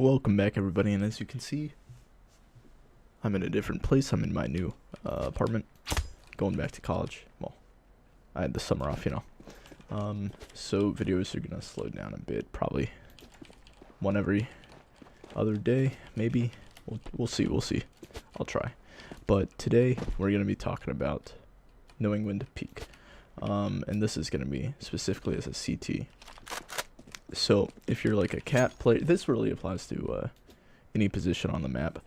Welcome back, everybody, and as you can see, I'm in a different place. I'm in my new apartment, going back to college. Well, I had the summer off, so videos are gonna slow down a bit, probably one every other day, maybe. We'll see. I'll try. But today we're gonna be talking about knowing when to peek, and this is gonna be specifically as a CT. So if you're like a cat player, this really applies to any position on the map.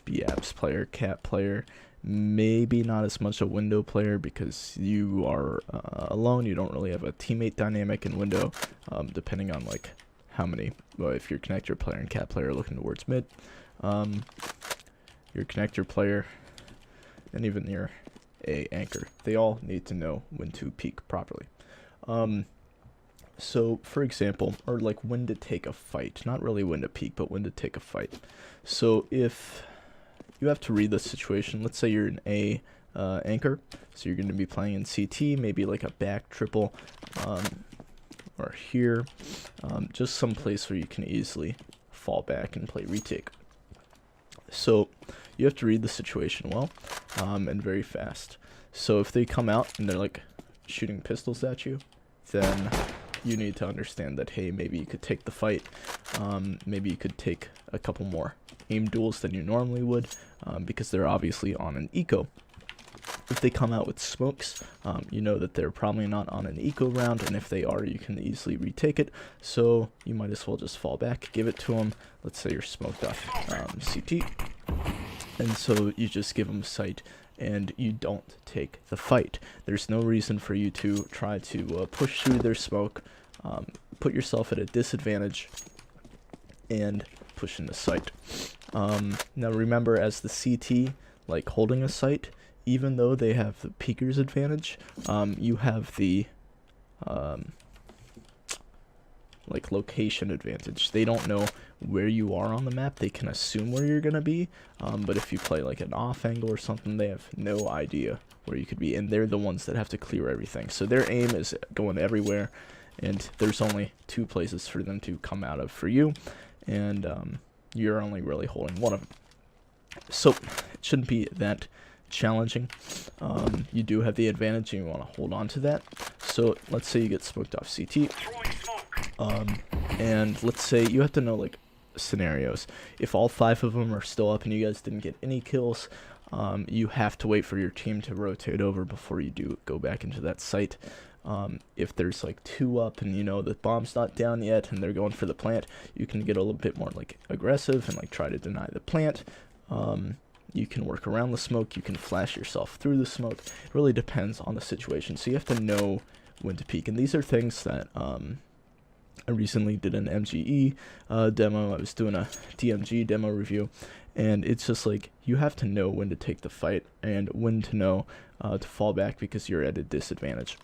B-apps player, cat player, maybe not as much a window player because you are alone. You don't really have a teammate dynamic in window, depending on like how many. Well, if your connector player and cat player are looking towards mid, your connector player, and even your A anchor, they all need to know when to peek properly. So, for example, or like when to take a fight. Not really when to peek, but when to take a fight. So, if you have to read the situation, let's say you're an A anchor, so you're going to be playing in CT, maybe like a back triple, or here, just some place where you can easily fall back and play retake. So, you have to read the situation well, and very fast. So, if they come out and they're like shooting pistols at you, then you need to understand that, hey, maybe you could take the fight, maybe you could take a couple more aim duels than you normally would, because they're obviously on an eco. If they come out with smokes, you know that they're probably not on an eco round, and if they are, you can easily retake it, so you might as well just fall back, give it to them. Let's say you're smoked off CT, and so you just give them sight, and you don't take the fight. There's no reason for you to try to push through their smoke, put yourself at a disadvantage, and push into sight. Now remember, as the CT, like holding a sight, even though they have the peeker's advantage, you have the like location advantage. They don't know where you are on the map. They can assume where you're gonna be, but if you play like an off angle or something, they have no idea where you could be, and they're the ones that have to clear everything. So their aim is going everywhere, and there's only two places for them to come out of for you, and you're only really holding one of them. So it shouldn't be that challenging. You do have the advantage, and you want to hold on to that. So let's say you get smoked off CT, and let's say you have to know like scenarios. If all 5 of them are still up and you guys didn't get any kills, you have to wait for your team to rotate over before you do go back into that site. If there's like 2 up and you know the bomb's not down yet and they're going for the plant, you can get a little bit more like aggressive and like try to deny the plant. You can work around the smoke, you can flash yourself through the smoke. It really depends on the situation, so you have to know when to peek. And these are things that I recently did an MGE demo. I was doing a DMG demo review, and it's just like you have to know when to take the fight and when to know to fall back because you're at a disadvantage.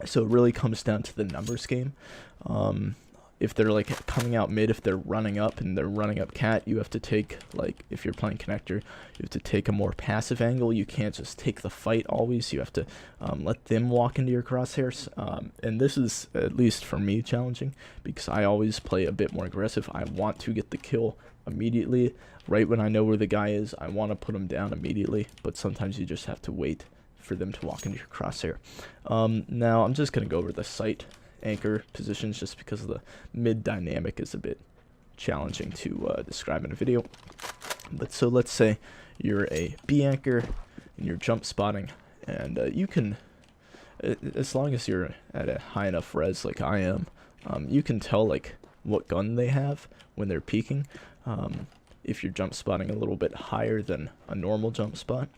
So it really comes down to the numbers game. If they're like coming out mid, if they're running up and they're running up cat, you have to take, like if you're playing connector, you have to take a more passive angle. You can't just take the fight always. You have to let them walk into your crosshairs, and this is, at least for me, challenging because I always play a bit more aggressive. I want to get the kill immediately. Right when I know where the guy is, I want to put him down immediately, but sometimes you just have to wait for them to walk into your crosshair. Now I'm just going to go over the sight anchor positions just because the mid dynamic is a bit challenging to describe in a video. But so let's say you're a B anchor and you're jump spotting, and you can, as long as you're at a high enough res like I am, you can tell like what gun they have when they're peeking. If you're jump spotting a little bit higher than a normal jump spot,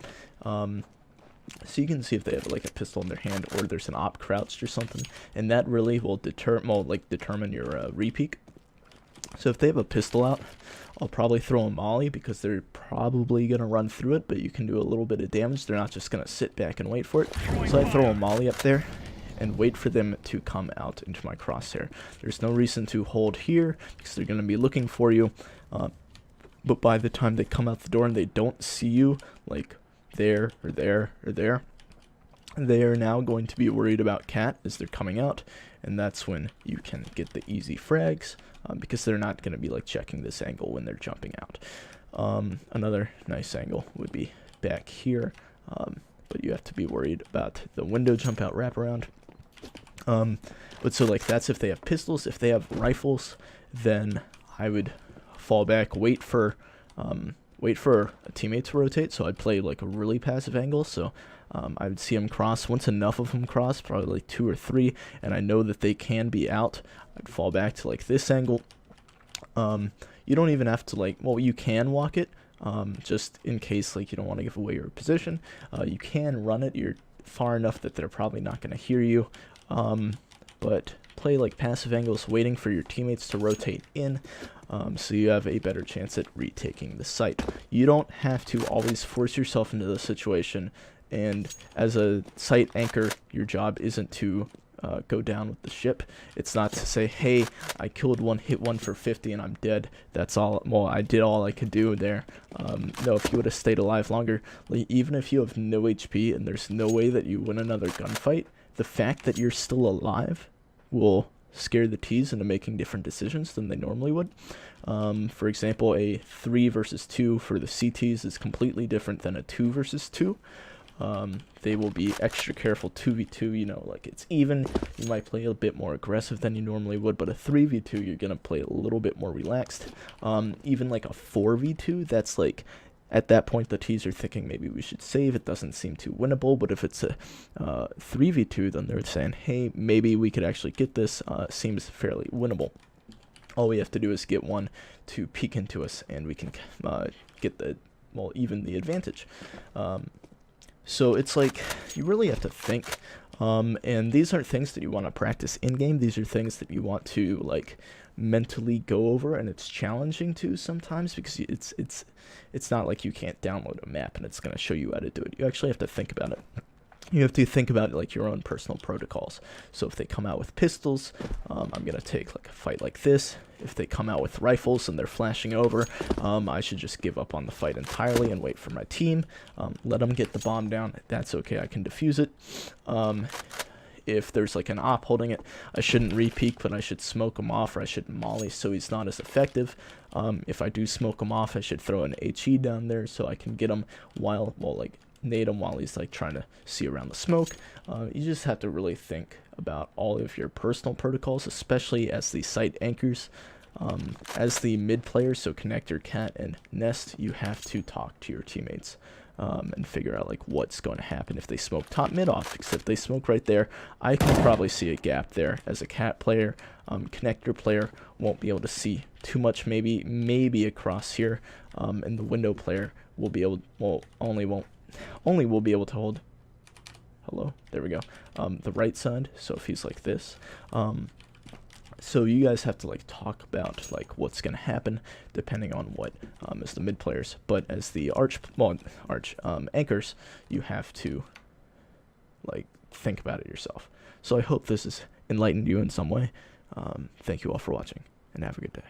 so you can see if they have like a pistol in their hand or there's an op crouched or something, and that really will determine your re-peek. So if they have a pistol out, I'll probably throw a molly because they're probably going to run through it, but you can do a little bit of damage. They're not just going to sit back and wait for it. So I throw a molly up there and wait for them to come out into my crosshair. There's no reason to hold here because they're going to be looking for you, but by the time they come out the door and they don't see you, like there or there or there, they are now going to be worried about cat as they're coming out, and that's when you can get the easy frags, because they're not going to be like checking this angle when they're jumping out. Another nice angle would be back here, but you have to be worried about the window jump out wraparound. But so like that's if they have pistols. If they have rifles, then I would fall back, wait for a teammate to rotate. So I'd play like a really passive angle. So I would see them cross. Once enough of them cross, probably like 2 or 3, and I know that they can be out, I'd fall back to like this angle. You don't even have to like, well, you can walk it, just in case like you don't want to give away your position. You can run it. You're far enough that they're probably not going to hear you. But play like passive angles, waiting for your teammates to rotate in, so you have a better chance at retaking the site. You don't have to always force yourself into the situation, and as a site anchor, your job isn't to go down with the ship. It's not to say, hey, I killed one, hit one for 50, and I'm dead. That's all. Well, I did all I could do there. No, if you would have stayed alive longer, like, even if you have no HP and there's no way that you win another gunfight, the fact that you're still alive will scare the T's into making different decisions than they normally would. For example, a 3 versus 2 for the CTs is completely different than a 2 versus 2. They will be extra careful. 2v2, you know, like it's even. You might play a bit more aggressive than you normally would, but a 3v2, you're going to play a little bit more relaxed. Even like a 4v2, that's like, at that point, the T's are thinking maybe we should save. It doesn't seem too winnable. But if it's a 3v2, then they're saying, hey, maybe we could actually get this. Seems fairly winnable. All we have to do is get one to peek into us, and we can get the, well, even the advantage. So it's like, you really have to think. And these aren't things that you want to practice in-game. These are things that you want to, like, mentally go over, and it's challenging too sometimes, because it's not like you can't download a map and it's going to show you how to do it. You actually have to think about it. You have to think about like your own personal protocols. So if they come out with pistols, I'm going to take like a fight like this. If they come out with rifles and they're flashing over, I should just give up on the fight entirely and wait for my team. Let them get the bomb down. That's okay. I can defuse it. If there's like an op holding it, I shouldn't re-peek, but I should smoke him off, or I should molly so he's not as effective. If I do smoke him off, I should throw an HE down there so I can get him while, well, like, nade him while he's like trying to see around the smoke. You just have to really think about all of your personal protocols, especially as the site anchors. As the mid players, so connector, cat, and nest, you have to talk to your teammates. And figure out like what's going to happen if they smoke top mid off, because if they smoke right there, I can probably see a gap there. As a cat player, connector player won't be able to see too much, maybe across here, and the window player will be able, well, only will be able to hold, hello, there we go, the right side. So if he's like this, so you guys have to like talk about like what's gonna happen depending on what as the mid players, but as the anchors, you have to like think about it yourself. So I hope this has enlightened you in some way. Thank you all for watching, and have a good day.